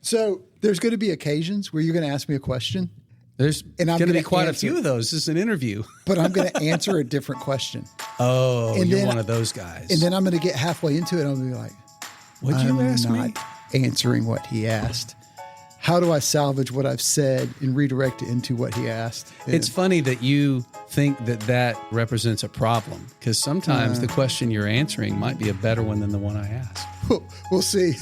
So there's going to be occasions where you're going to ask me a question. There's going to be quite a few of those. This is an interview. But I'm going to answer a different question. Oh, and you're one of those guys. And then I'm going to get halfway into it. And I'm going to be like, what'd you ask me? I'm not answering what he asked. How do I salvage what I've said and redirect it into what he asked? It's funny that you think that that represents a problem, because sometimes the question you're answering might be a better one than the one I asked. We'll see.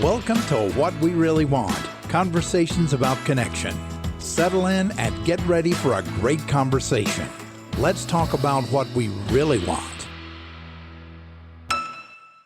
Welcome to What We Really Want, conversations about connection. Settle in and get ready for a great conversation. Let's talk about what we really want.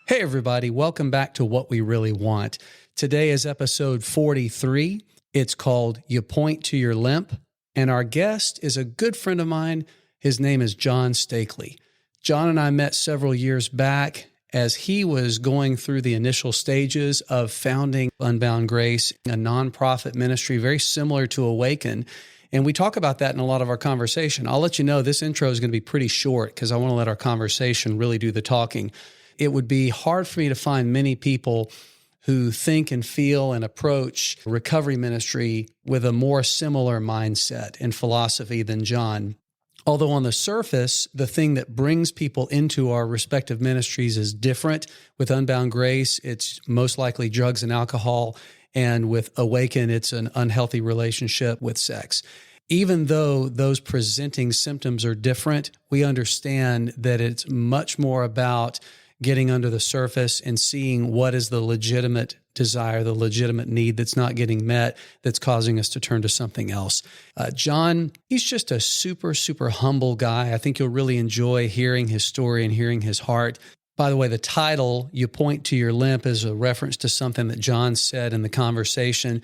Hey, everybody. Welcome back to What We Really Want. Today is episode 43. It's called You Point to Your Limp. And our guest is a good friend of mine. His name is John Steakley. John and I met several years back as he was going through the initial stages of founding Unbound Grace, a nonprofit ministry very similar to Awaken. And we talk about that in a lot of our conversation. I'll let you know this intro is going to be pretty short because I want to let our conversation really do the talking. It would be hard for me to find many people who think and feel and approach recovery ministry with a more similar mindset and philosophy than John. Although on the surface, the thing that brings people into our respective ministries is different. With Unbound Grace, it's most likely drugs and alcohol. And with Awaken, it's an unhealthy relationship with sex. Even though those presenting symptoms are different, we understand that it's much more about getting under the surface and seeing what is the legitimate desire, the legitimate need that's not getting met, that's causing us to turn to something else. John, he's just a super, super humble guy. I think you'll really enjoy hearing his story and hearing his heart. By the way, the title, You Point to Your Limp, is a reference to something that John said in the conversation.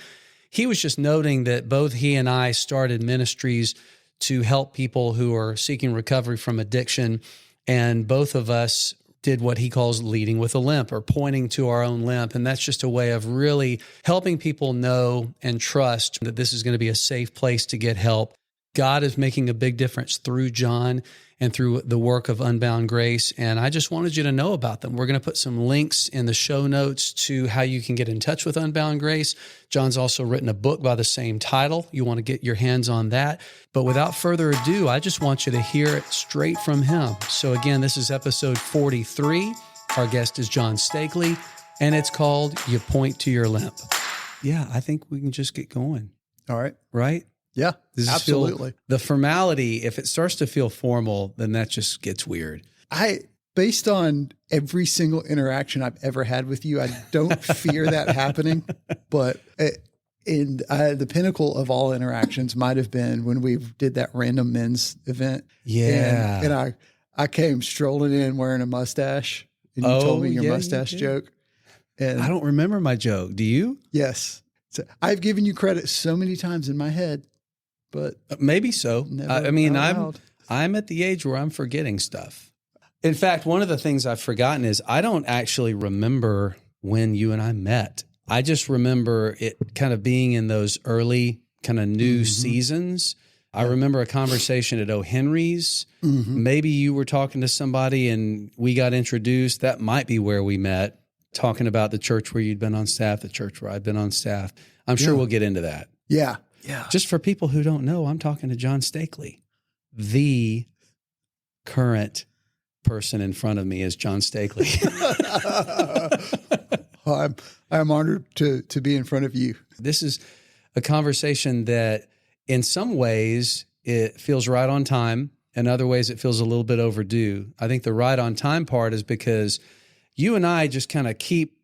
He was just noting that both he and I started ministries to help people who are seeking recovery from addiction, and both of us did what he calls leading with a limp, or pointing to our own limp. And that's just a way of really helping people know and trust that this is going to be a safe place to get help. God is making a big difference through John and through the work of Unbound Grace. And I just wanted you to know about them. We're going to put some links in the show notes to how you can get in touch with Unbound Grace. John's also written a book by the same title. You want to get your hands on that. But without further ado, I just want you to hear it straight from him. So again, this is episode 43. Our guest is John Steakley, and it's called You Point to Your Limp. Yeah, I think we can just get going. All right. Right? Yeah, absolutely. The formality, if it starts to feel formal, then that just gets weird. Based on every single interaction I've ever had with you, I don't fear that happening. But the pinnacle of all interactions might have been when we did that random men's event. Yeah. And I came strolling in wearing a mustache, and you told me your mustache joke. And I don't remember my joke. Do you? Yes. So I've given you credit so many times in my head. But maybe so. I'm at the age where I'm forgetting stuff. In fact, one of the things I've forgotten is I don't actually remember when you and I met. I just remember it kind of being in those early kind of new seasons. I remember a conversation at O'Henry's. Maybe you were talking to somebody and we got introduced. That might be where we met, talking about the church where you'd been on staff, the church where I'd been on staff. I'm sure we'll get into that. Yeah. Yeah. Just for people who don't know, I'm talking to John Steakley. The current person in front of me is John Steakley. I'm honored to be in front of you. This is a conversation that in some ways it feels right on time. In other ways it feels a little bit overdue. I think the right on time part is because you and I just kind of keep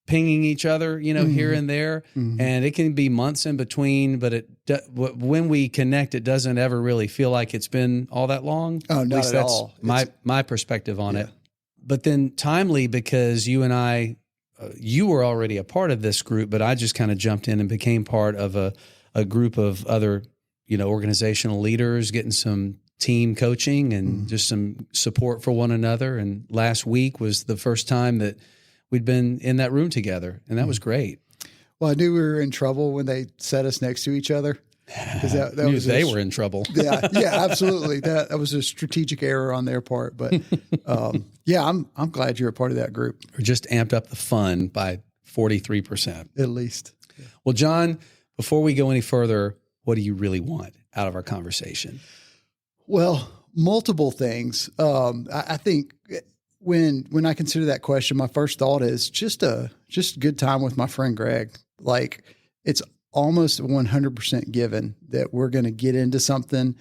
pinging each other, here and there, and it can be months in between, but when we connect, it doesn't ever really feel like it's been all that long. Oh, not at all. My perspective on it. But then timely, because you and I, you were already a part of this group, but I just kind of jumped in and became part of a group of other, organizational leaders, getting some team coaching and just some support for one another. And last week was the first time that we'd been in that room together, and that was great. Well, I knew we were in trouble when they set us next to each other. That was they were in trouble. Yeah, absolutely. That was a strategic error on their part. But I'm glad you're a part of that group. Or just amped up the fun by 43%. At least. Yeah. Well, John, before we go any further, what do you really want out of our conversation? Well, multiple things. I think when I consider that question, my first thought is just good time with my friend Greg. Like, it's almost 100% given that we're going to get into something.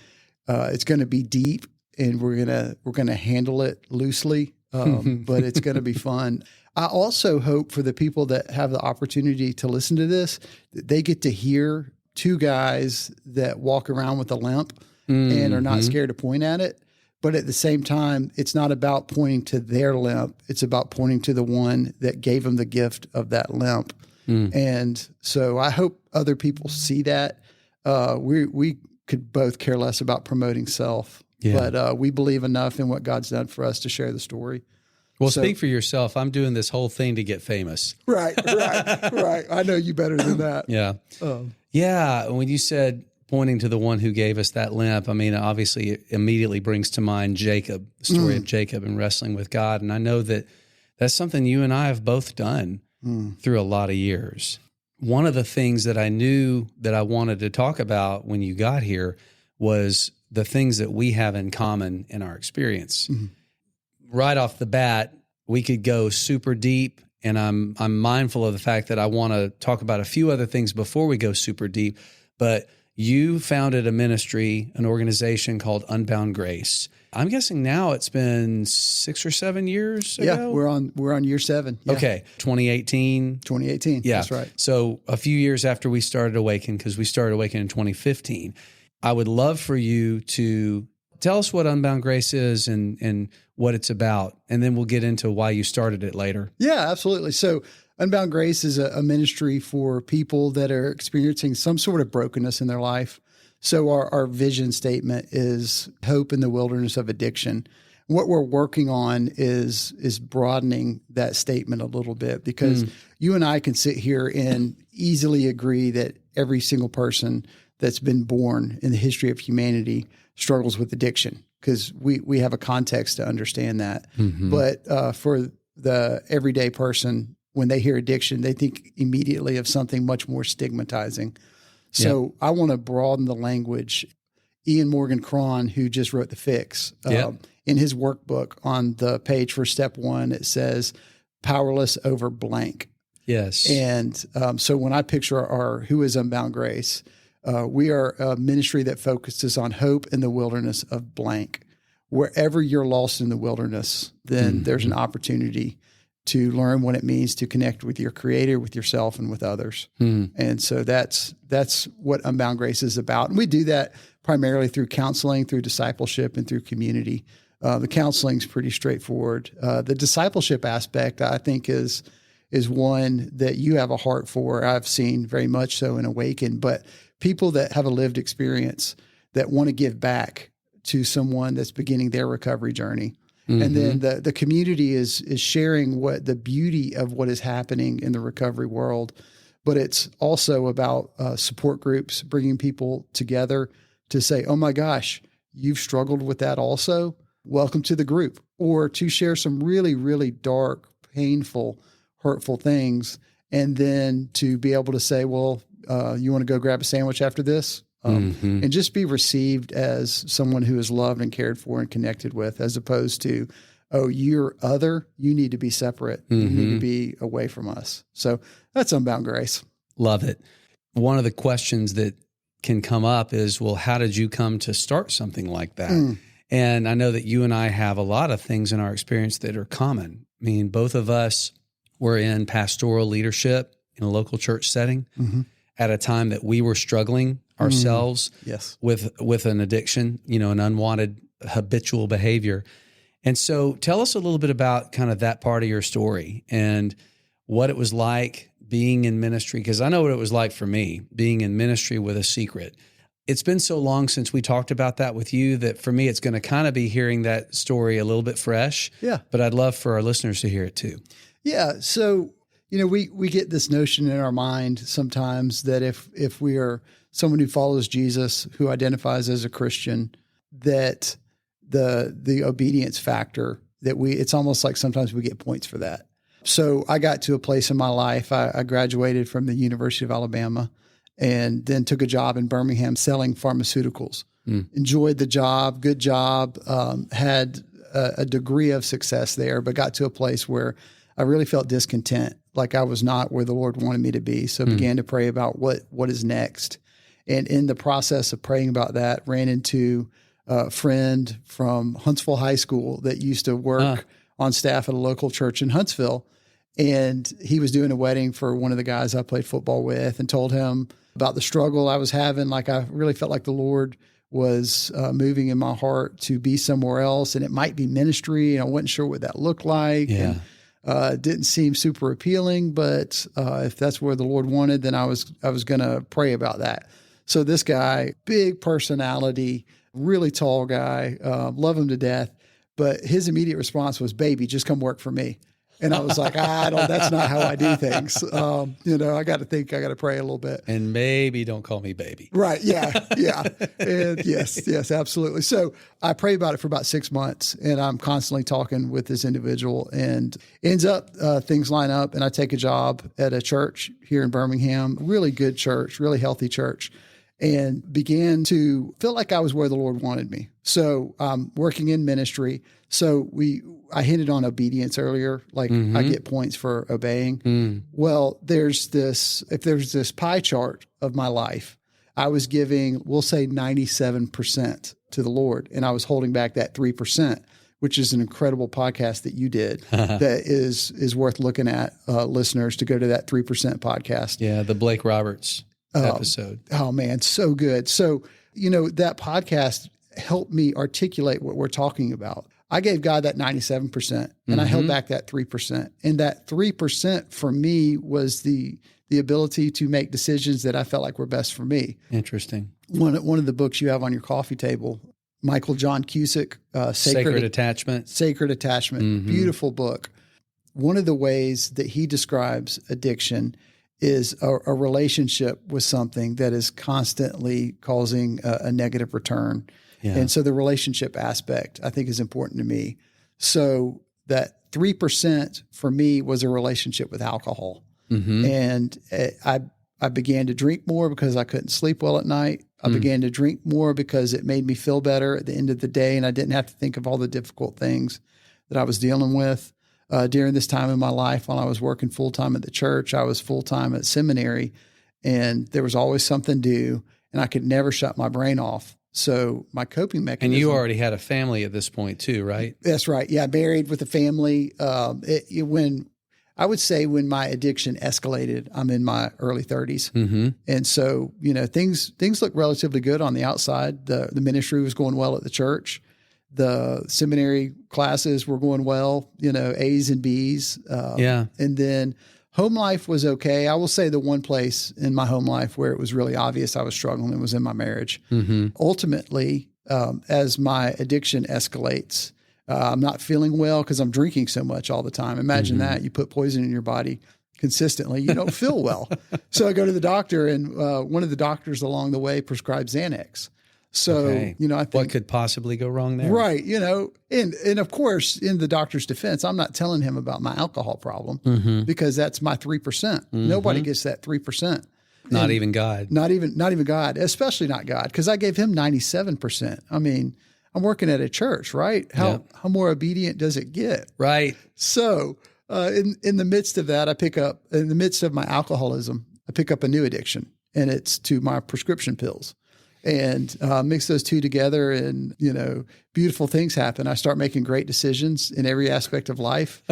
It's going to be deep, and we're going to handle it loosely, but it's going to be fun. I also hope for the people that have the opportunity to listen to this, that they get to hear two guys that walk around with a limp and are not scared to point at it. But at the same time, it's not about pointing to their limp. It's about pointing to the one that gave them the gift of that limp. And so I hope other people see that. We could both care less about promoting self, but we believe enough in what God's done for us to share the story. Well, speak for yourself. I'm doing this whole thing to get famous. Right. I know you better than that. Yeah. Yeah. When you said pointing to the one who gave us that limp, I mean, obviously it immediately brings to mind Jacob, the story of Jacob and wrestling with God. And I know that that's something you and I have both done through a lot of years. One of the things that I knew that I wanted to talk about when you got here was the things that we have in common in our experience. Right off the bat, we could go super deep, and I'm mindful of the fact that I want to talk about a few other things before we go super deep. But you founded a ministry, an organization called Unbound Grace. I'm guessing now it's been 6 or 7 years ago? Yeah, we're on year 7. Yeah. Okay, 2018. 2018, yeah. That's right. So a few years after we started Awaken, because we started Awaken in 2015, I would love for you to tell us what Unbound Grace is and what it's about, and then we'll get into why you started it later. Yeah, absolutely. So Unbound Grace is a ministry for people that are experiencing some sort of brokenness in their life. So our vision statement is hope in the wilderness of addiction. What we're working on is broadening that statement a little bit, because you and I can sit here and easily agree that every single person that's been born in the history of humanity struggles with addiction, because we have a context to understand that. But for the everyday person, when they hear addiction, they think immediately of something much more stigmatizing. So I want to broaden the language. Ian Morgan Cron, who just wrote The Fix, in his workbook on the page for step 1, it says powerless over blank. Yes. And so when I picture our who is Unbound Grace, we are a ministry that focuses on hope in the wilderness of blank. Wherever you're lost in the wilderness, then there's an opportunity to learn what it means to connect with your Creator, with yourself, and with others. And so that's what Unbound Grace is about. And we do that primarily through counseling, through discipleship, and through community. The counseling's pretty straightforward. The discipleship aspect, I think, is one that you have a heart for. I've seen very much so in Awaken, but people that have a lived experience that want to give back to someone that's beginning their recovery journey. And then the community is sharing what the beauty of what is happening in the recovery world. But it's also about support groups, bringing people together to say, oh my gosh, you've struggled with that also? Welcome to the group. Or to share some really, really dark, painful, hurtful things. And then to be able to say, well, you want to go grab a sandwich after this? And just be received as someone who is loved and cared for and connected with, as opposed to, oh, you're other, you need to be separate. You need to be away from us. So that's Unbound Grace. Love it. One of the questions that can come up is, well, how did you come to start something like that? And I know that you and I have a lot of things in our experience that are common. I mean, both of us were in pastoral leadership in a local church setting at a time that we were struggling ourselves with an addiction, an unwanted habitual behavior. And so tell us a little bit about kind of that part of your story and what it was like being in ministry, because I know what it was like for me, being in ministry with a secret. It's been so long since we talked about that with you that for me, it's going to kind of be hearing that story a little bit fresh. Yeah. But I'd love for our listeners to hear it too. Yeah. So, we get this notion in our mind sometimes that if we are someone who follows Jesus, who identifies as a Christian, that the obedience factor, that it's almost like sometimes we get points for that. So I got to a place in my life. I graduated from the University of Alabama and then took a job in Birmingham selling pharmaceuticals. Enjoyed the job, good job, had a degree of success there, but got to a place where I really felt discontent, like I was not where the Lord wanted me to be. So began to pray about what is next. And in the process of praying about that, ran into a friend from Huntsville High School that used to work on staff at a local church in Huntsville. And he was doing a wedding for one of the guys I played football with, and told him about the struggle I was having. Like, I really felt like the Lord was moving in my heart to be somewhere else, and it might be ministry, and I wasn't sure what that looked like. Yeah. And, it didn't seem super appealing, but if that's where the Lord wanted, then I was going to pray about that. So this guy, big personality, really tall guy, love him to death, but his immediate response was, "Baby, just come work for me." And I was like, that's not how I do things. I got to pray a little bit. And maybe don't call me baby. Right. Yeah. Yeah. And yes, absolutely. So I prayed about it for about 6 months, and I'm constantly talking with this individual, and ends up, things line up, and I take a job at a church here in Birmingham, really good church, really healthy church, and began to feel like I was where the Lord wanted me. So I'm working in ministry. So I hinted on obedience earlier, like I get points for obeying. Well, if there's this pie chart of my life, I was giving, we'll say 97% to the Lord, and I was holding back that 3%, which is an incredible podcast that you did that is worth looking at, listeners, to go to that 3% podcast. Yeah, the Blake Roberts episode. Oh man, so good. So, that podcast helped me articulate what we're talking about. I gave God that 97%, and I held back that 3%. And that 3% for me was the ability to make decisions that I felt like were best for me. Interesting. One of the books you have on your coffee table, Michael John Cusick, Sacred Attachment. Sacred Attachment. Beautiful book. One of the ways that he describes addiction is a relationship with something that is constantly causing a negative return. Yeah. And so the relationship aspect, I think, is important to me. So that 3% for me was a relationship with alcohol. And I began to drink more because I couldn't sleep well at night. I began to drink more because it made me feel better at the end of the day, and I didn't have to think of all the difficult things that I was dealing with. During this time in my life, while I was working full-time at the church, I was full-time at seminary, and there was always something due, and I could never shut my brain off. So my coping mechanism. And you already had a family at this point too, right? That's right. Yeah, married with a family. When my addiction escalated, I'm in my early 30s. And so, things look relatively good on the outside. The ministry was going well at the church. The seminary classes were going well, A's and B's. And then home life was okay. I will say the one place in my home life where it was really obvious I was struggling was in my marriage. Ultimately, as my addiction escalates, I'm not feeling well because I'm drinking so much all the time. Imagine that. You put poison in your body consistently, you don't feel well. So I go to the doctor, and one of the doctors along the way prescribes Xanax. So, I think what could possibly go wrong there? Right. And of course, in the doctor's defense, I'm not telling him about my alcohol problem because that's my 3%. Nobody gets that 3%. Not even God. Not even God, especially not God, because I gave him 97%. I mean, I'm working at a church, right? How more obedient does it get? Right. So in the midst of that, in the midst of my alcoholism, I pick up a new addiction, and it's to my prescription pills. And mix those two together, and, beautiful things happen. I start making great decisions in every aspect of life,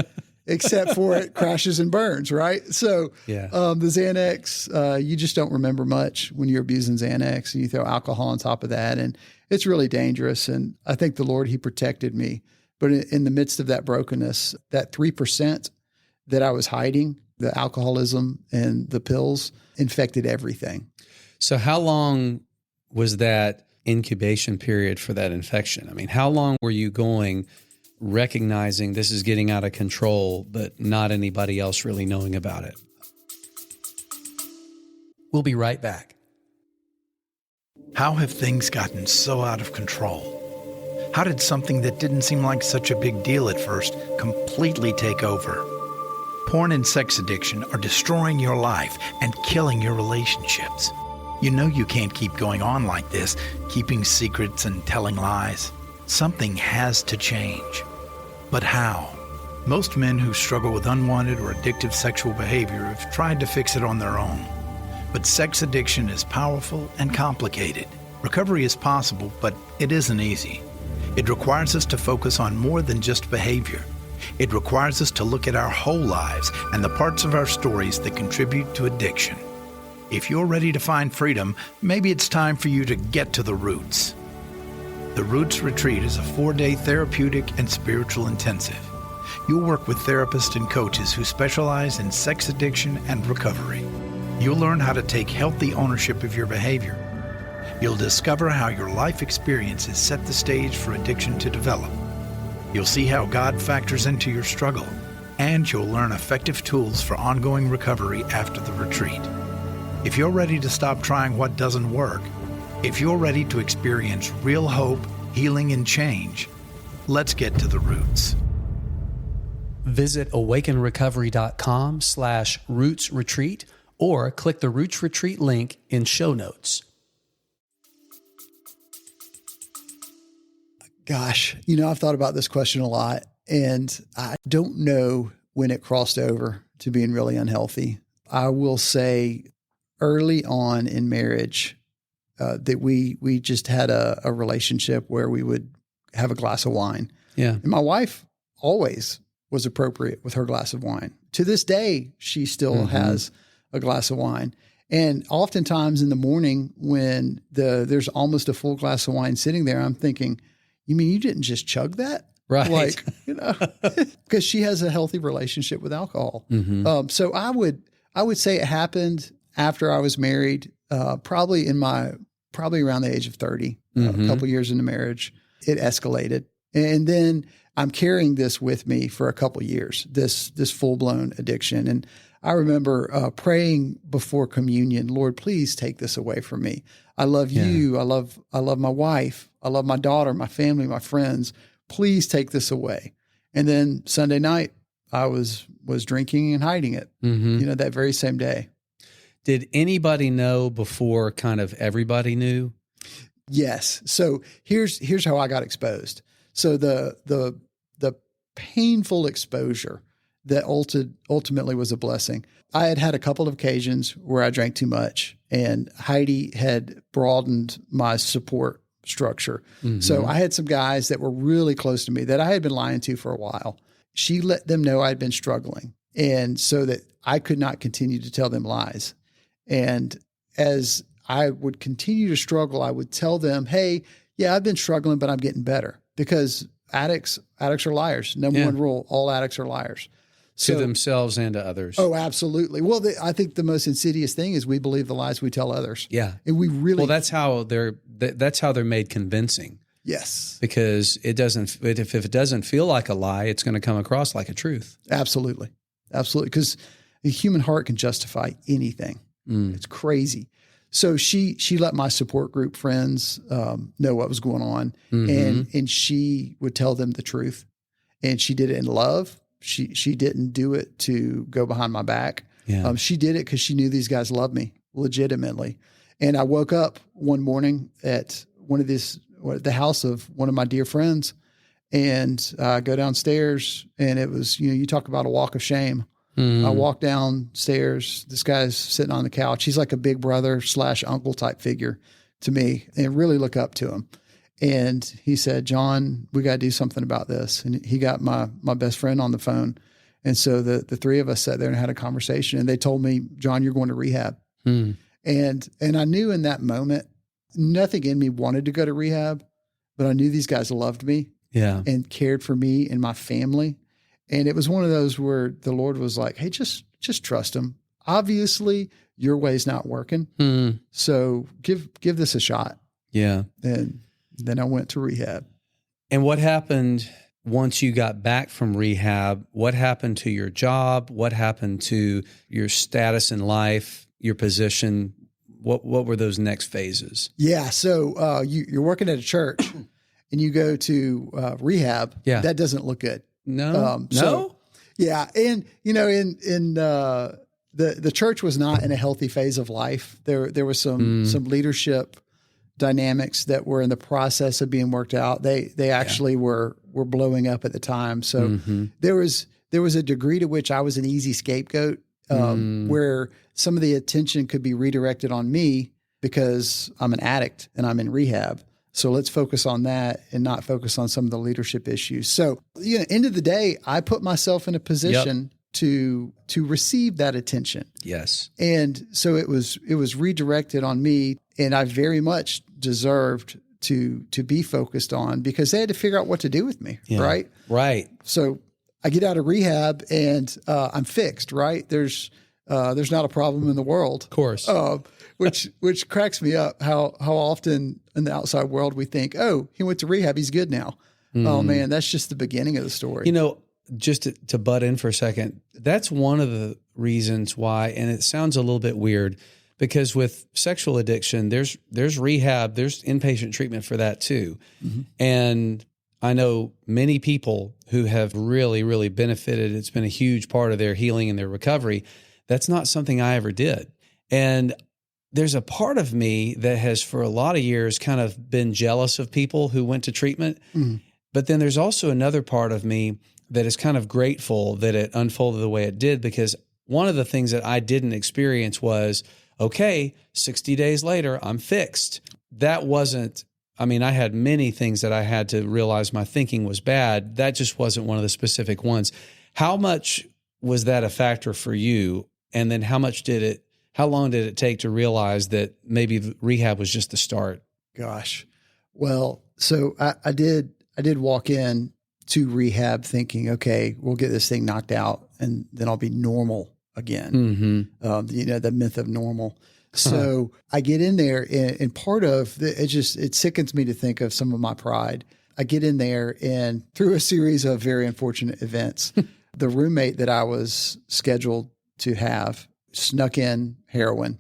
except for it crashes and burns, right? So the Xanax, you just don't remember much when you're abusing Xanax, and you throw alcohol on top of that, and it's really dangerous. And I think the Lord, he protected me. But in the midst of that brokenness, that 3% that I was hiding, the alcoholism and the pills, infected everything. So how long was that incubation period for that infection? I mean, how long were you going recognizing this is getting out of control, but not anybody else really knowing about it? We'll be right back. How have things gotten so out of control? How did something that didn't seem like such a big deal at first completely take over? Porn and sex addiction are destroying your life and killing your relationships. You know you can't keep going on like this, keeping secrets and telling lies. Something has to change. But how? Most men who struggle with unwanted or addictive sexual behavior have tried to fix it on their own. But sex addiction is powerful and complicated. Recovery is possible, but it isn't easy. It requires us to focus on more than just behavior. It requires us to look at our whole lives and the parts of our stories that contribute to addiction. If you're ready to find freedom, maybe it's time for you to get to the roots. The Roots Retreat is a 4-day therapeutic and spiritual intensive. You'll work with therapists and coaches who specialize in sex addiction and recovery. You'll learn how to take healthy ownership of your behavior. You'll discover how your life experiences set the stage for addiction to develop. You'll see how God factors into your struggle, and you'll learn effective tools for ongoing recovery after the retreat. If you're ready to stop trying what doesn't work, if you're ready to experience real hope, healing, and change, let's get to the roots. Visit awakenrecovery.com/Roots Retreat or click the Roots Retreat link in show notes. Gosh, I've thought about this question a lot, and I don't know when it crossed over to being really unhealthy. I will say early on in marriage that we just had a relationship where we would have a glass of wine. Yeah. And my wife always was appropriate with her glass of wine. To this day, she still has a glass of wine. And oftentimes in the morning when there's almost a full glass of wine sitting there, I'm thinking, you mean you didn't just chug that? Right. Because she has a healthy relationship with alcohol. So I would say it happened after I was married, probably around the age of 30, a couple years into marriage. It escalated. And then I'm carrying this with me for a couple years, this full-blown addiction. And I remember praying before communion, Lord, please take this away from me. I love you. I love my wife. I love my daughter, my family, my friends. Please take this away. And then Sunday night, I was drinking and hiding it, that very same day. Did anybody know before kind of everybody knew? Yes. So here's how I got exposed. So the painful exposure that ultimately was a blessing. I had a couple of occasions where I drank too much, and Heidi had broadened my support structure. So I had some guys that were really close to me that I had been lying to for a while. She let them know I'd been struggling, and so that I could not continue to tell them lies. And as I would continue to struggle, I would tell them, hey, yeah, I've been struggling, but I'm getting better, because addicts are liars. Number one rule, all addicts are liars. To themselves and to others. Oh, absolutely. Well, I think the most insidious thing is we believe the lies we tell others. Yeah. And we really... Well, that's how they're made convincing. Yes. Because if it doesn't feel like a lie, it's going to come across like a truth. Absolutely. Absolutely. Because the human heart can justify anything. It's crazy. So she let my support group friends know what was going on, and she would tell them the truth, and she did it in love. She didn't do it to go behind my back. Yeah. She did it because she knew these guys loved me legitimately. And I woke up one morning at the house of one of my dear friends, and I go downstairs, and it was, you talk about a walk of shame. I walk downstairs. This guy's sitting on the couch. He's like a big brother / uncle type figure to me, and really look up to him. And he said, John, we got to do something about this. And he got my best friend on the phone. And so the three of us sat there and had a conversation, and they told me, John, you're going to rehab. And I knew in that moment, nothing in me wanted to go to rehab, but I knew these guys loved me and cared for me and my family. And it was one of those where the Lord was like, hey, just trust him. Obviously your way's not working. So give this a shot. Yeah. And then I went to rehab. And what happened once you got back from rehab? What happened to your job? What happened to your status in life, your position? What were those next phases? Yeah. So you're working at a church and you go to rehab. Yeah. That doesn't look good. No. Yeah. And, the church was not in a healthy phase of life. There was some leadership dynamics that were in the process of being worked out. They actually were blowing up at the time. So there was a degree to which I was an easy scapegoat, where some of the attention could be redirected on me because I'm an addict and I'm in rehab. So let's focus on that and not focus on some of the leadership issues. So, end of the day, I put myself in a position to receive that attention. Yes. And so it was redirected on me, and I very much deserved to be focused on, because they had to figure out what to do with me. Yeah. Right. Right. So I get out of rehab and I'm fixed. Right. There's not a problem in the world. Of course. Which cracks me up how often in the outside world we think, oh, he went to rehab, he's good now. Oh man, that's just the beginning of the story. Just to butt in for a second, that's one of the reasons why, and it sounds a little bit weird, because with sexual addiction, there's rehab, there's inpatient treatment for that too. And I know many people who have really, really benefited. It's been a huge part of their healing and their recovery. That's not something I ever did. And there's a part of me that has for a lot of years kind of been jealous of people who went to treatment. But then there's also another part of me that is kind of grateful that it unfolded the way it did, because one of the things that I didn't experience was, okay, 60 days later, I'm fixed. That wasn't, I had many things that I had to realize my thinking was bad. That just wasn't one of the specific ones. How much was that a factor for you? And then how long did it take to realize that maybe rehab was just the start? Gosh. Well, so I did walk in to rehab thinking, okay, we'll get this thing knocked out and then I'll be normal again. The myth of normal. So I get in there, and part of it sickens me to think of some of my pride. I get in there, and through a series of very unfortunate events, the roommate that I was scheduled to have snuck in heroin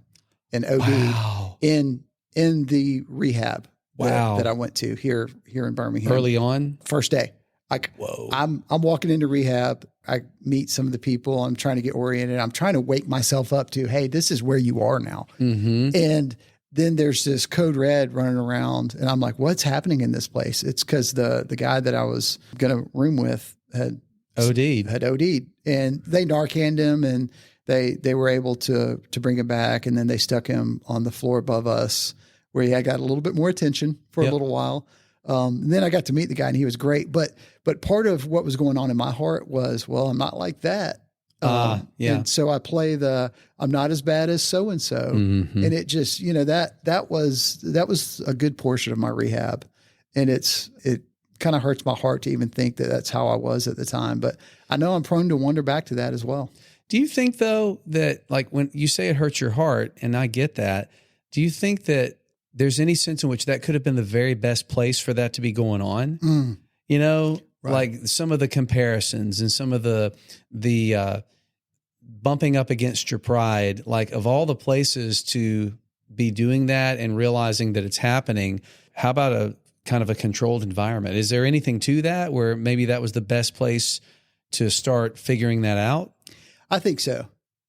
and OD'd in the rehab that I went to here in Birmingham. Early on? First day. Whoa. I'm walking into rehab. I meet some of the people. I'm trying to get oriented. I'm trying to wake myself up to, hey, this is where you are now. And then there's this code red running around, and I'm like, what's happening in this place? It's because the guy that I was going to room with had OD'd, and they Narcaned him, and they were able to bring him back, and then they stuck him on the floor above us, where he had got a little bit more attention for a little while. And then I got to meet the guy, and he was great. But part of what was going on in my heart was, well, I'm not like that. And so I play I'm not as bad as so-and-so. And it just, that was a good portion of my rehab. And it kind of hurts my heart to even think that that's how I was at the time. But I know I'm prone to wander back to that as well. Do you think, though, that like when you say it hurts your heart, and I get that, do you think that there's any sense in which that could have been the very best place for that to be going on? Like some of the comparisons and some of the bumping up against your pride, like of all the places to be doing that and realizing that it's happening, how about a kind of a controlled environment? Is there anything to that where maybe that was the best place to start figuring that out? I think so.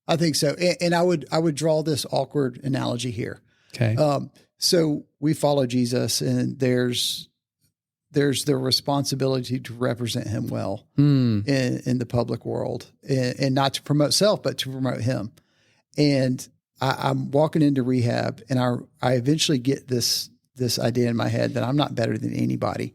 And I would draw this awkward analogy here. Okay. So we follow Jesus, and there's the responsibility to represent him well in the public world, and not to promote self, but to promote him. And I'm walking into rehab, and I eventually get this idea in my head that I'm not better than anybody.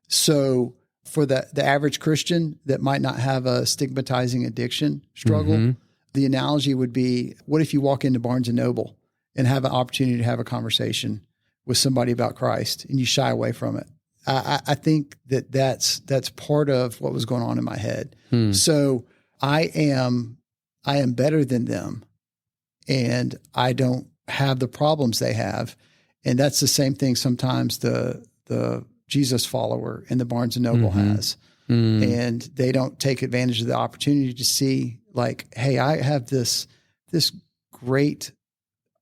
So for the average Christian that might not have a stigmatizing addiction struggle, the analogy would be, what if you walk into Barnes & Noble and have an opportunity to have a conversation with somebody about Christ, and you shy away from it? I think that's part of what was going on in my head. So I am better than them, and I don't have the problems they have. And that's the same thing sometimes the Jesus follower in the Barnes & Noble has. And they don't take advantage of the opportunity to see, like, hey, I have this great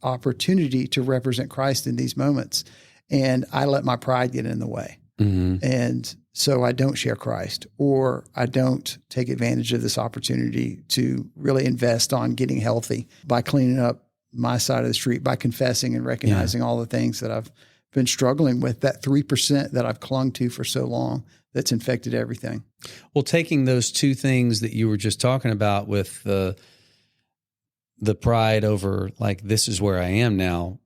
opportunity to represent Christ in these moments, and I let my pride get in the way. And so I don't share Christ, or I don't take advantage of this opportunity to really invest on getting healthy by cleaning up my side of the street, by confessing and recognizing all the things that I've been struggling with, that 3% that I've clung to for so long that's infected everything. Well, taking those two things that you were just talking about with the pride over like, this is where I am now,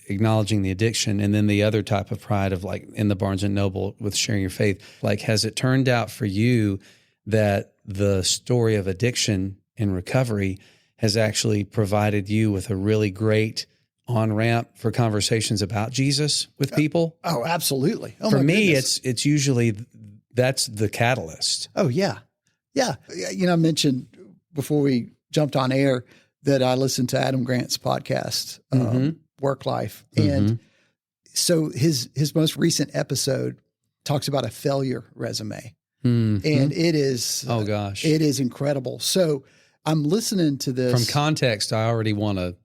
acknowledging the addiction, and then the other type of pride of like in the Barnes and Noble with sharing your faith, like, has it turned out for you that the story of addiction and recovery has actually provided you with a really great on-ramp for conversations about Jesus with people? Oh, absolutely. Oh, for me, goodness. it's usually that's the catalyst. Oh, yeah. Yeah. I mentioned before we jumped on air that I listened to Adam Grant's podcast, Work Life. And so his most recent episode talks about a failure resume. And it is, oh gosh, it is incredible. So I'm listening to this. From context, I already want to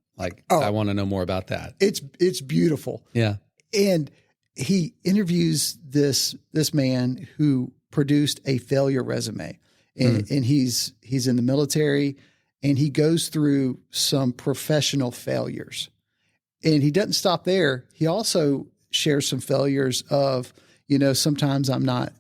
I want to know more about that. It's beautiful. Yeah. And he interviews this man who produced a failure resume, and he's in the military, and he goes through some professional failures. And he doesn't stop there. He also shares some failures of, sometimes I'm not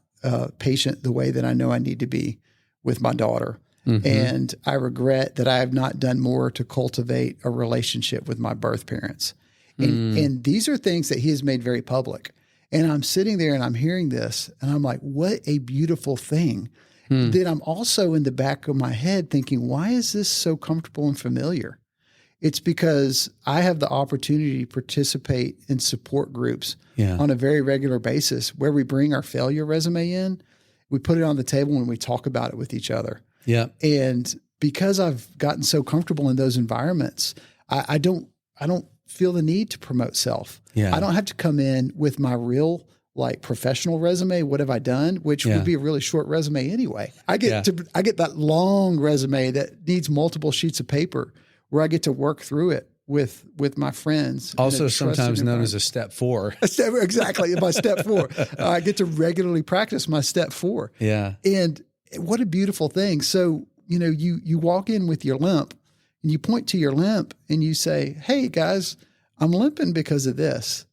patient the way that I know I need to be with my daughter. And I regret that I have not done more to cultivate a relationship with my birth parents. And these are things that he has made very public. And I'm sitting there and I'm hearing this and I'm like, what a beautiful thing. Then I'm also in the back of my head thinking, why is this so comfortable and familiar? It's because I have the opportunity to participate in support groups on a very regular basis where we bring our failure resume in, we put it on the table and we talk about it with each other. Yeah. And because I've gotten so comfortable in those environments, I don't feel the need to promote self. Yeah. I don't have to come in with my real professional resume. What have I done? Which would be a really short resume anyway. I get that long resume that needs multiple sheets of paper where I get to work through it with my friends. Also sometimes known as a step 4. Exactly. My step 4. I get to regularly practice my step 4. Yeah. And what a beautiful thing. So, you walk in with your limp and you point to your limp and you say, hey guys, I'm limping because of this,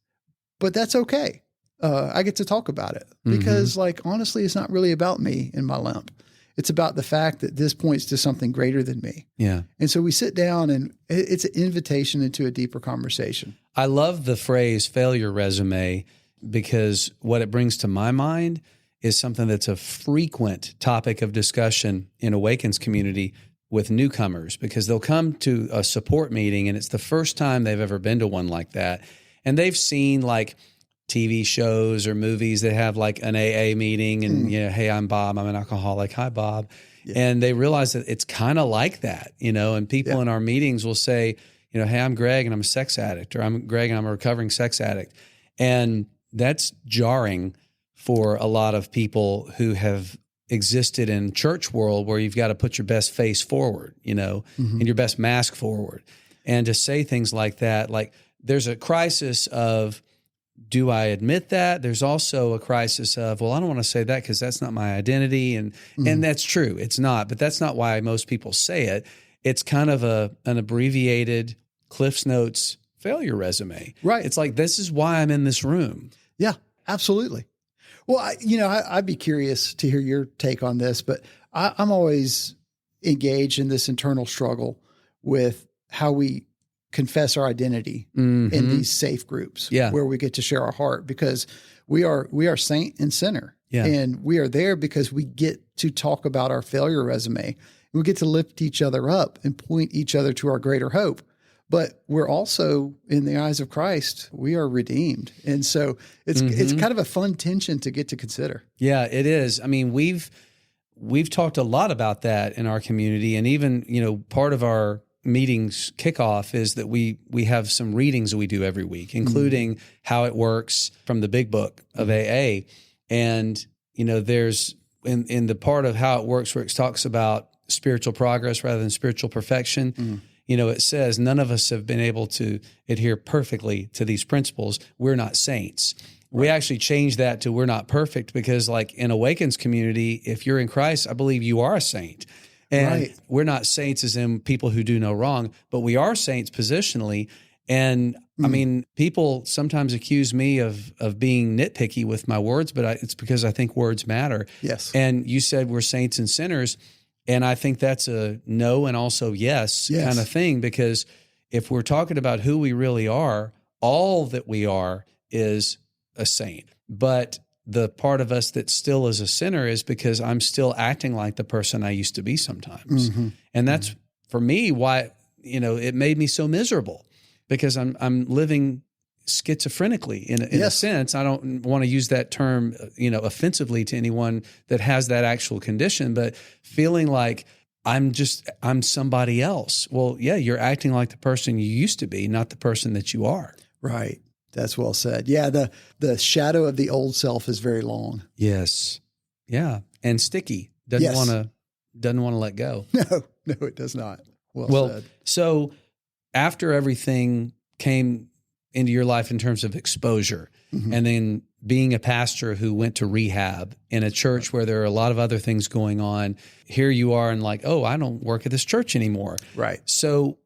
but that's okay. I get to talk about it because honestly, it's not really about me and my limp. It's about the fact that this points to something greater than me. Yeah. And so we sit down and it's an invitation into a deeper conversation. I love the phrase failure resume because what it brings to my mind is something that's a frequent topic of discussion in Awakens community with newcomers, because they'll come to a support meeting and it's the first time they've ever been to one like that. And they've seen TV shows or movies that have an AA meeting and, hey, I'm Bob, I'm an alcoholic. Hi, Bob. Yeah. And they realize that it's kind of like that, and people in our meetings will say, hey, I'm Greg and I'm a sex addict, or I'm Greg and I'm a recovering sex addict. And that's jarring for a lot of people who have existed in church world where you've got to put your best face forward, and your best mask forward. And to say things like that, there's a crisis of, do I admit that? There's also a crisis of, well, I don't want to say that because that's not my identity. And that's true. It's not, but that's not why most people say it. It's kind of an abbreviated Cliff's Notes failure resume. Right. It's this is why I'm in this room. Yeah, absolutely. Well, I'd be curious to hear your take on this, but I'm always engaged in this internal struggle with how we confess our identity in these safe groups where we get to share our heart, because we are saint and sinner. Yeah. And we are there because we get to talk about our failure resume, and we get to lift each other up and point each other to our greater hope. But we're also, in the eyes of Christ, we are redeemed. And so it's kind of a fun tension to get to consider. Yeah, it is. I mean, we've talked a lot about that in our community, and even, part of our meetings kickoff is that we have some readings that we do every week, including How It Works from the Big Book of AA. And, there's in the part of How It Works where it talks about spiritual progress rather than spiritual perfection, it says none of us have been able to adhere perfectly to these principles. We're not saints. We actually changed that to we're not perfect because like in Awakens community, if you're in Christ, I believe you are a saint. And we're not saints as in people who do no wrong, but we are saints positionally. And I mean, people sometimes accuse me of being nitpicky with my words, but it's because I think words matter. Yes. And you said we're saints and sinners. And I think that's a no and also yes kind of thing, because if we're talking about who we really are, all that we are is a saint. But the part of us that still is a sinner is because I'm still acting like the person I used to be sometimes. And that's for me why, it made me so miserable, because I'm living schizophrenically in a sense. I don't want to use that term, offensively to anyone that has that actual condition, but feeling like I'm somebody else. Well, yeah, you're acting like the person you used to be, not the person that you are. Right. That's well said. Yeah. The shadow of the old self is very long. Yes. Yeah. And sticky. Doesn't want to let go. No, it does not. Well said. So after everything came into your life in terms of exposure, and then being a pastor who went to rehab in a church where there are a lot of other things going on, here you are and like, oh, I don't work at this church anymore. Right. So,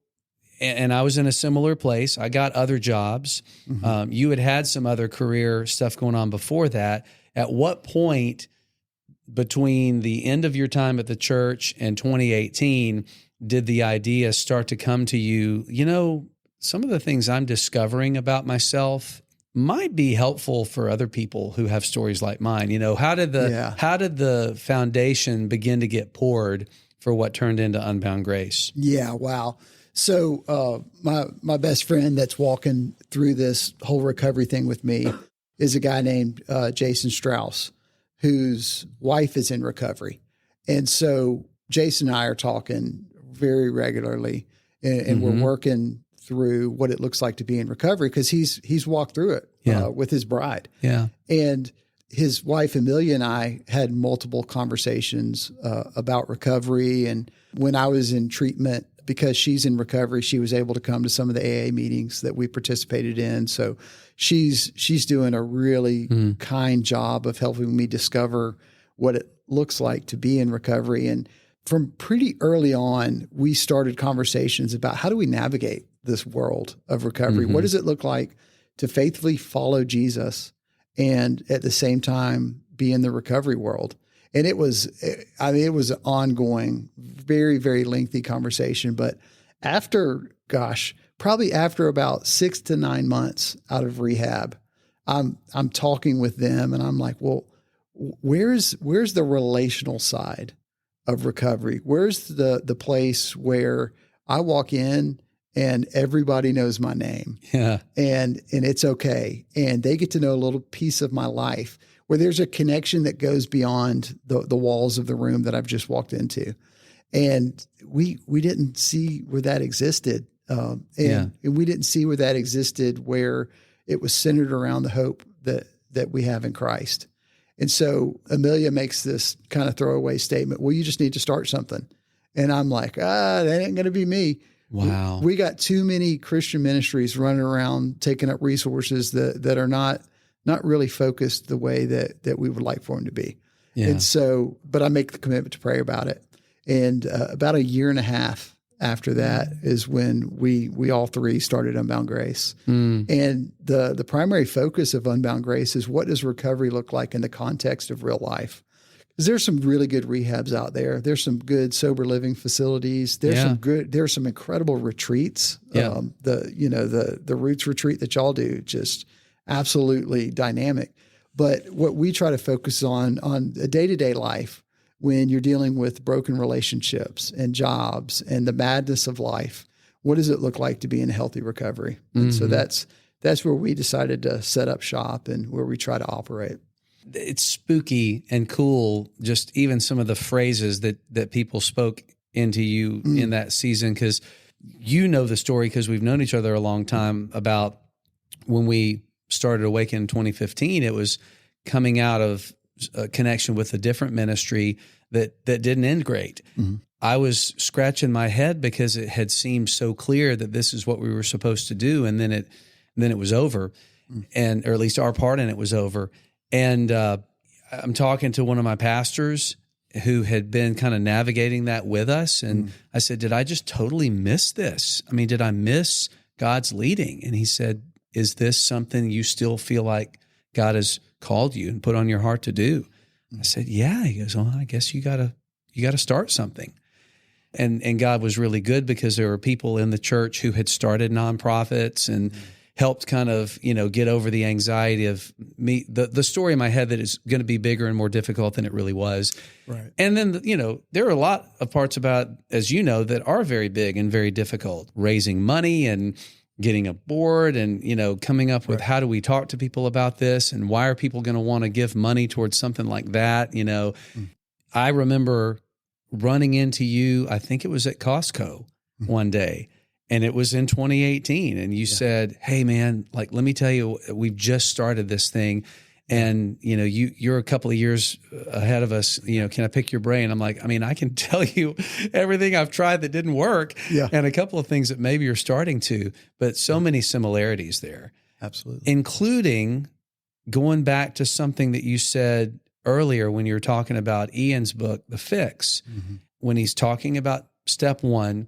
and I was in a similar place. I got other jobs. You had some other career stuff going on before that. At what point between the end of your time at the church and 2018 did the idea start to come to you, some of the things I'm discovering about myself might be helpful for other people who have stories like mine. How did the foundation begin to get poured for what turned into Unbound Grace? Yeah. Wow. So my best friend that's walking through this whole recovery thing with me is a guy named Jason Strauss, whose wife is in recovery. And so Jason and I are talking very regularly, and we're working through what it looks like to be in recovery, because he's walked through it with his bride. Yeah. And his wife, Amelia, and I had multiple conversations about recovery. And when I was in treatment, because she's in recovery, she was able to come to some of the AA meetings that we participated in. So she's doing a really kind job of helping me discover what it looks like to be in recovery. And from pretty early on, we started conversations about how do we navigate this world of recovery? What does it look like to faithfully follow Jesus and at the same time be in the recovery world? And it was an ongoing, very, very lengthy conversation. But probably after about 6 to 9 months out of rehab, I'm talking with them and I'm like, well, where's the relational side of recovery? Where's the place where I walk in and everybody knows my name? Yeah. And it's okay. And they get to know a little piece of my life, where there's a connection that goes beyond the walls of the room that I've just walked into. And we didn't see where that existed. And we didn't see where that existed, where it was centered around the hope that we have in Christ. And so Amelia makes this kind of throwaway statement, well, you just need to start something. And I'm like, that ain't going to be me. Wow. We got too many Christian ministries running around taking up resources that are not really focused the way that we would like for them to be. Yeah. And so, but I make the commitment to pray about it. And about a year and a half after that is when we all three started Unbound Grace. And the primary focus of Unbound Grace is, what does recovery look like in the context of real life? Because there's some really good rehabs out there. There's some good sober living facilities. There's some incredible retreats. Yeah. The Roots retreat that y'all do, just absolutely dynamic. But what we try to focus on a day-to-day life, when you're dealing with broken relationships and jobs and the madness of life, what does it look like to be in a healthy recovery? And so that's where we decided to set up shop and where we try to operate. It's spooky and cool, just even some of the phrases that people spoke into you in that season, because the story, because we've known each other a long time, about when we started Awaken in 2015, it was coming out of a connection with a different ministry that didn't end great. I was scratching my head because it had seemed so clear that this is what we were supposed to do. And then it was over, and, or at least our part in it was over. And I'm talking to one of my pastors who had been kind of navigating that with us. And I said, did I just totally miss this? I mean, did I miss God's leading? And he said, is this something you still feel like God has called you and put on your heart to do? I said, yeah. He goes, well, I guess you gotta start something. And God was really good because there were people in the church who had started nonprofits and helped kind of, get over the anxiety of me, the story in my head that is going to be bigger and more difficult than it really was. Right. And then, there are a lot of parts about, as you know, that are very big and very difficult. Raising money and getting a board and, coming up with how do we talk to people about this and why are people going to want to give money towards something like that? I remember running into you, I think it was at Costco one day, and it was in 2018. And you said, hey man, let me tell you, we've just started this thing. And, you're a couple of years ahead of us. Can I pick your brain? I'm like, I can tell you everything I've tried that didn't work and a couple of things that maybe you're starting to, but so many similarities there. Absolutely. Including going back to something that you said earlier when you were talking about Ian's book, The Fix, when he's talking about step one,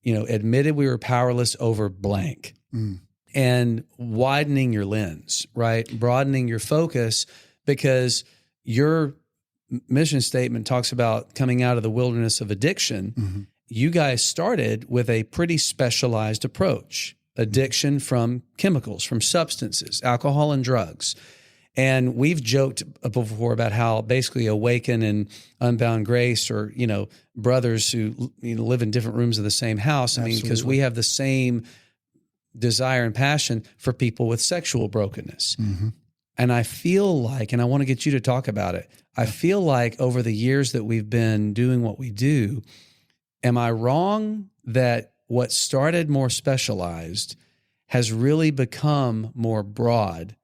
admitted we were powerless over blank. And widening your lens, right? Broadening your focus, because your mission statement talks about coming out of the wilderness of addiction. You guys started with a pretty specialized approach, addiction from chemicals, from substances, alcohol and drugs. And we've joked before about how basically Awaken and Unbound Grace are, brothers who live in different rooms of the same house. Because we have the same desire and passion for people with sexual brokenness. And I feel like, and I want to get you to talk about it, I feel like over the years that we've been doing what we do, am I wrong that what started more specialized has really become more broad?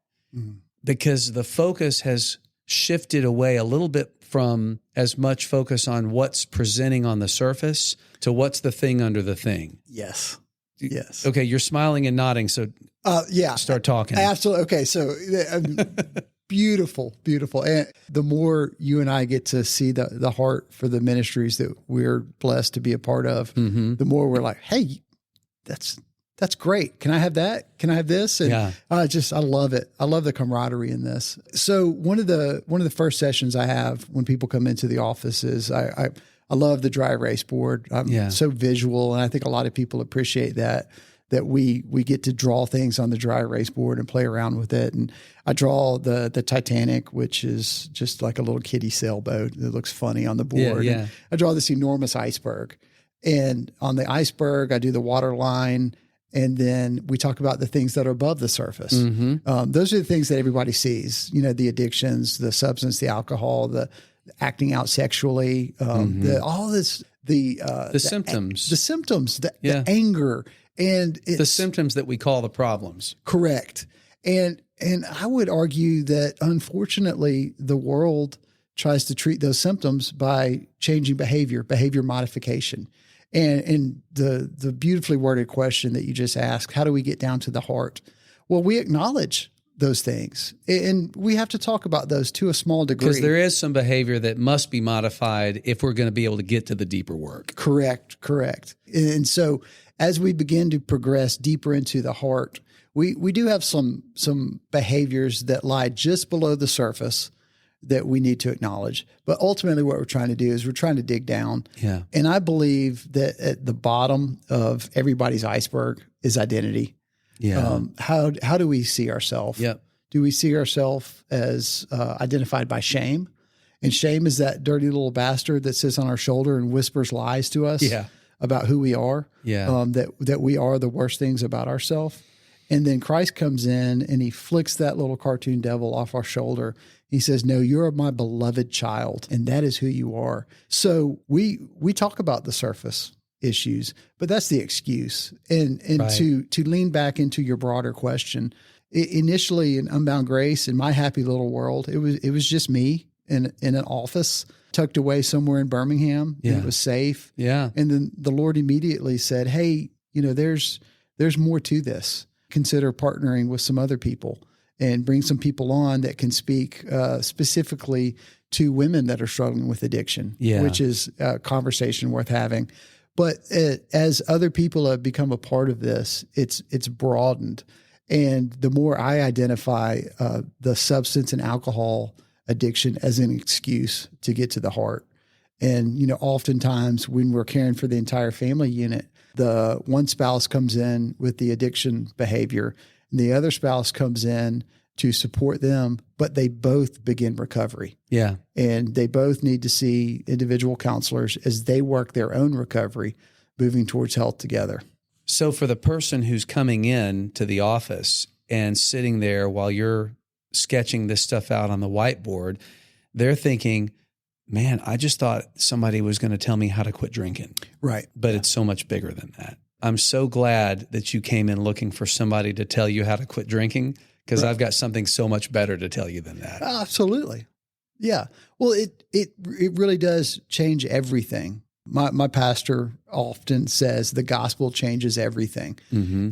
Because the focus has shifted away a little bit from as much focus on what's presenting on the surface to what's the thing under the thing. Yes. Okay, you're smiling and nodding, so start talking. Absolutely. Okay, so beautiful. And the more you and I get to see the heart for the ministries that we're blessed to be a part of, the more we're like, hey, that's great. Can I have that? Can I have this? And I love it. I love the camaraderie in this. So one of the first sessions I have when people come into the office is I love the dry erase board. I'm so visual, and I think a lot of people appreciate that we get to draw things on the dry erase board and play around with it. And I draw the Titanic, which is just like a little kiddie sailboat that looks funny on the board. And I draw this enormous iceberg, and on the iceberg I do the water line. And then we talk about the things that are above the surface. Those are the things that everybody sees, the addictions, the substance, the alcohol, the acting out sexually, the symptoms, the anger, and the symptoms that we call the problems. Correct. And I would argue that unfortunately the world tries to treat those symptoms by changing behavior modification. And the beautifully worded question that you just asked, how do we get down to the heart? Well, we acknowledge those things, and we have to talk about those to a small degree. Because there is some behavior that must be modified if we're going to be able to get to the deeper work. Correct. And so as we begin to progress deeper into the heart, we do have some behaviors that lie just below the surface that we need to acknowledge. But ultimately what we're trying to do is we're trying to dig down. Yeah. And I believe that at the bottom of everybody's iceberg is identity. Yeah. How do we see ourselves? Yep. Do we see ourselves as identified by shame? And shame is that dirty little bastard that sits on our shoulder and whispers lies to us about who we are. Yeah. That we are the worst things about ourselves. And then Christ comes in and he flicks that little cartoon devil off our shoulder. He says, no, you're my beloved child, and that is who you are. So we talk about the surface issues, but that's the excuse. And right. to lean back into your broader question, initially in Unbound Grace, in my happy little world, it was just me in an office tucked away somewhere in Birmingham. Yeah. And it was safe. Yeah. And then the Lord immediately said, hey, there's more to this. Consider partnering with some other people and bring some people on that can speak specifically to women that are struggling with addiction, which is a conversation worth having. But as other people have become a part of this, it's broadened. And the more I identify the substance and alcohol addiction as an excuse to get to the heart. And, oftentimes when we're caring for the entire family unit, the one spouse comes in with the addiction behavior and the other spouse comes in to support them, but they both begin recovery. Yeah. And they both need to see individual counselors as they work their own recovery, moving towards health together. So for the person who's coming in to the office and sitting there while you're sketching this stuff out on the whiteboard, they're thinking, man, I just thought somebody was going to tell me how to quit drinking. Right. But it's so much bigger than that. I'm so glad that you came in looking for somebody to tell you how to quit drinking, because I've got something so much better to tell you than that. Absolutely. Yeah. Well, it really does change everything. My pastor often says the gospel changes everything. Mm-hmm.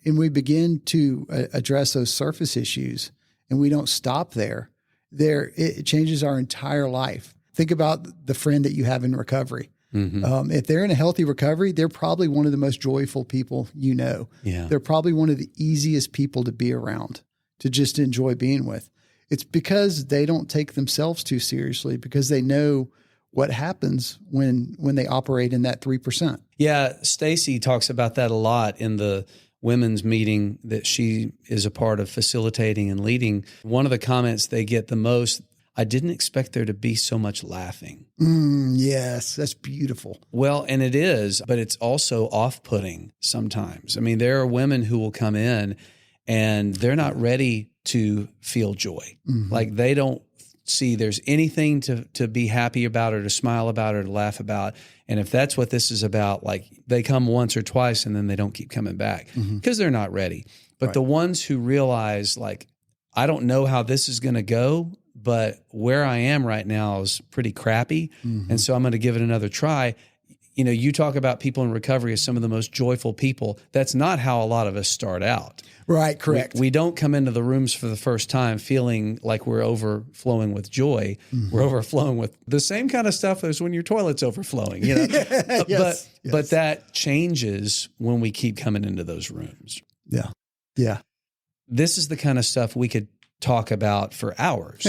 And we begin to address those surface issues, and we don't stop there. It changes our entire life. Think about the friend that you have in recovery. Mm-hmm. If they're in a healthy recovery, they're probably one of the most joyful people you know. Yeah. They're probably one of the easiest people to be around, to just enjoy being with. It's because they don't take themselves too seriously, because they know what happens when they operate in that 3%. Yeah, Stacy talks about that a lot in the women's meeting that she is a part of facilitating and leading. One of the comments they get the most, I didn't expect there to be so much laughing. Yes, that's beautiful. Well, and it is, but it's also off-putting sometimes. I mean, there are women who will come in and they're not ready to feel joy. Mm-hmm. Like they don't see there's anything to be happy about or to smile about or to laugh about. And if that's what this is about, like they come once or twice and then they don't keep coming back because they're not ready. But the ones who realize, like, I don't know how this is going to go, but where I am right now is pretty crappy. Mm-hmm. And so I'm going to give it another try. You talk about people in recovery as some of the most joyful people. That's not how a lot of us start out. Right, correct. We don't come into the rooms for the first time feeling like we're overflowing with joy. Mm-hmm. We're overflowing with the same kind of stuff as when your toilet's overflowing. Yes. But that changes when we keep coming into those rooms. Yeah, yeah. This is the kind of stuff we could talk about for hours,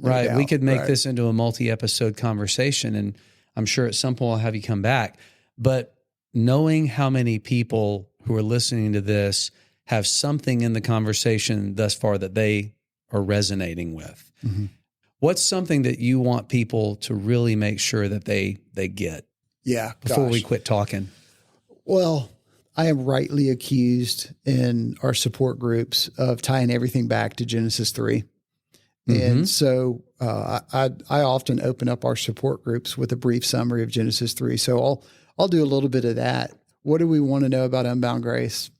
right? Doubt. We could make this into a multi-episode conversation, and I'm sure at some point I'll have you come back. But knowing how many people who are listening to this have something in the conversation thus far that they are resonating with. Mm-hmm. What's something that you want people to really make sure that they get? Yeah. Before we quit talking. Well, I am rightly accused in our support groups of tying everything back to Genesis 3. Mm-hmm. And so I often open up our support groups with a brief summary of Genesis 3. So I'll do a little bit of that. What do we want to know about Unbound Grace?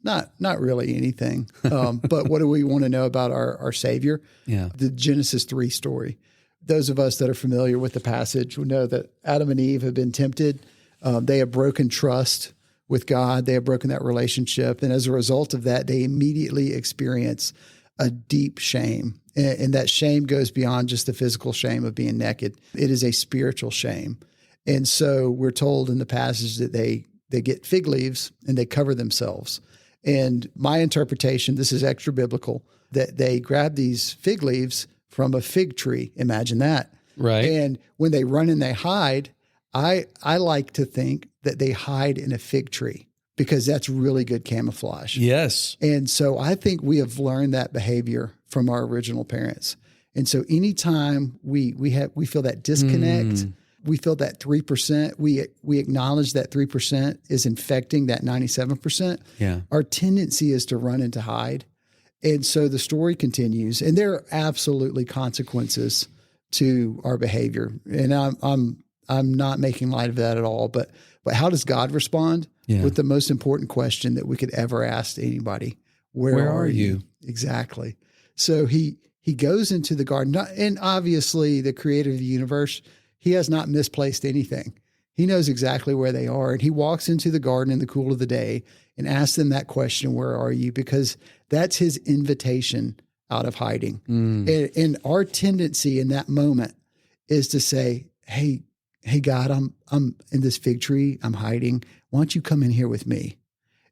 Not really anything, but what do we want to know about our Savior? Yeah, the Genesis 3 story. Those of us that are familiar with the passage will know that Adam and Eve have been tempted. They have broken trust with God. They have broken that relationship. And as a result of that, they immediately experience a deep shame. And that shame goes beyond just the physical shame of being naked. It is a spiritual shame. And so we're told in the passage that they get fig leaves and they cover themselves. And my interpretation, this is extra biblical, that they grab these fig leaves from a fig tree. Imagine that. Right. And when they run and they hide, I like to think that they hide in a fig tree because that's really good camouflage. Yes. And so I think we have learned that behavior from our original parents. And so anytime we feel that disconnect, we feel that 3%, we acknowledge that 3% is infecting that 97%. Yeah. Our tendency is to run and to hide. And so the story continues, and there are absolutely consequences to our behavior. And I'm not making light of that at all, but how does God respond? Yeah. With the most important question that we could ever ask to anybody. Where are you? Exactly. So he goes into the garden, and obviously the creator of the universe, he has not misplaced anything. He knows exactly where they are. And he walks into the garden in the cool of the day and asks them that question, where are you? Because that's his invitation out of hiding. And our tendency in that moment is to say, hey, God, I'm in this fig tree. I'm hiding. Why don't you come in here with me?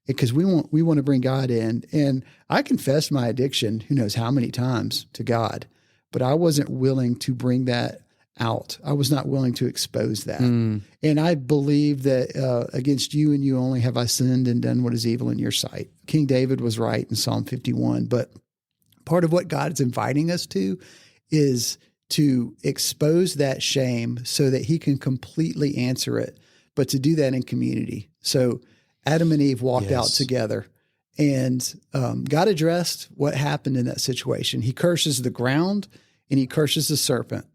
Because we want to bring God in. And I confessed my addiction, who knows how many times, to God, but I wasn't willing to bring that out. I was not willing to expose that. And I believe that against you and you only have I sinned and done what is evil in your sight. King David was right in Psalm 51, but part of what God is inviting us to is to expose that shame so that he can completely answer it, but to do that in community. So Adam and Eve walked out together, and God addressed what happened in that situation. He curses the ground and he curses the serpent,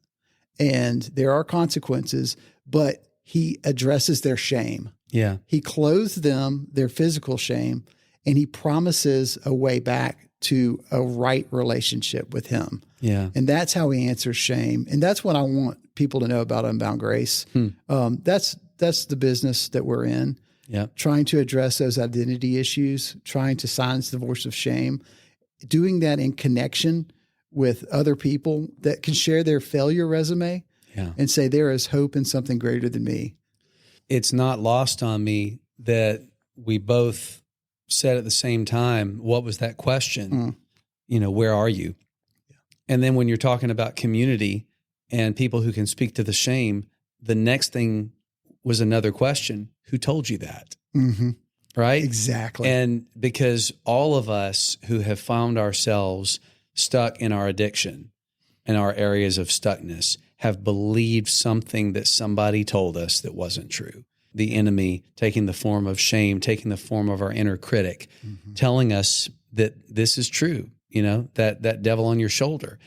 and there are consequences, but he addresses their shame. Yeah. He clothes them, their physical shame, and he promises a way back to a right relationship with him. Yeah. And that's how he answers shame. And that's what I want people to know about Unbound Grace. That's the business that we're in. Yeah. Trying to address those identity issues, trying to silence the voice of shame, doing that in connection with other people that can share their failure resume and say, there is hope in something greater than me. It's not lost on me that we both said at the same time, what was that question? Where are you? Yeah. And then when you're talking about community and people who can speak to the shame, the next thing was another question. Who told you that? Right? Exactly. And because all of us who have found ourselves stuck in our addiction and our areas of stuckness have believed something that somebody told us that wasn't true. The enemy taking the form of shame, taking the form of our inner critic, telling us that this is true, that devil on your shoulder.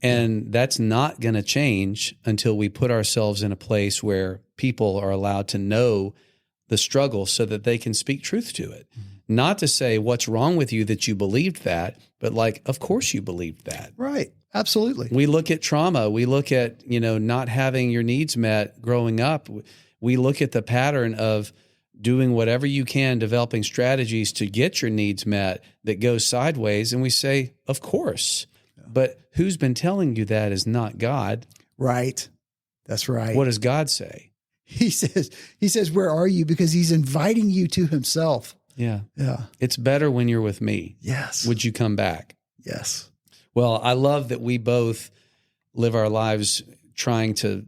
And that's not going to change until we put ourselves in a place where people are allowed to know the struggle so that they can speak truth to it. Not to say what's wrong with you that you believed that, but of course you believed that. Right. Absolutely. We look at trauma. We look at, not having your needs met growing up. We look at the pattern of doing whatever you can, developing strategies to get your needs met that goes sideways. And we say, of course, but who's been telling you that is not God. Right. That's right. What does God say? He says, where are you? Because he's inviting you to himself. Yeah. Yeah. It's better when you're with me. Yes. Would you come back? Yes. Well, I love that we both live our lives trying to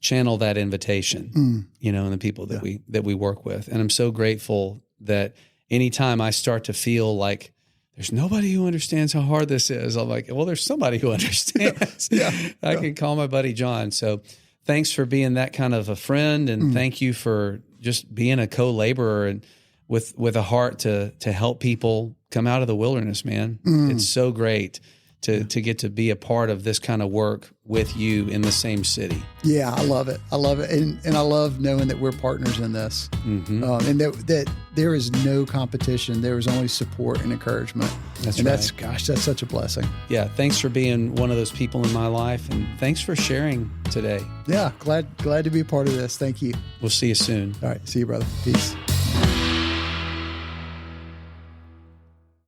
channel that invitation, and the people that we work with. And I'm so grateful that anytime I start to feel like there's nobody who understands how hard this is, I'm like, well, there's somebody who understands. I can call my buddy John. So thanks for being that kind of a friend. And thank you for just being a co-laborer and with a heart to help people come out of the wilderness, man. It's so great to get to be a part of this kind of work with you in the same city. Yeah, I love it. And I love knowing that we're partners in this. And that there is no competition. There is only support and encouragement. That's such a blessing. Yeah. Thanks for being one of those people in my life. And thanks for sharing today. Yeah. Glad to be a part of this. Thank you. We'll see you soon. All right. See you, brother. Peace.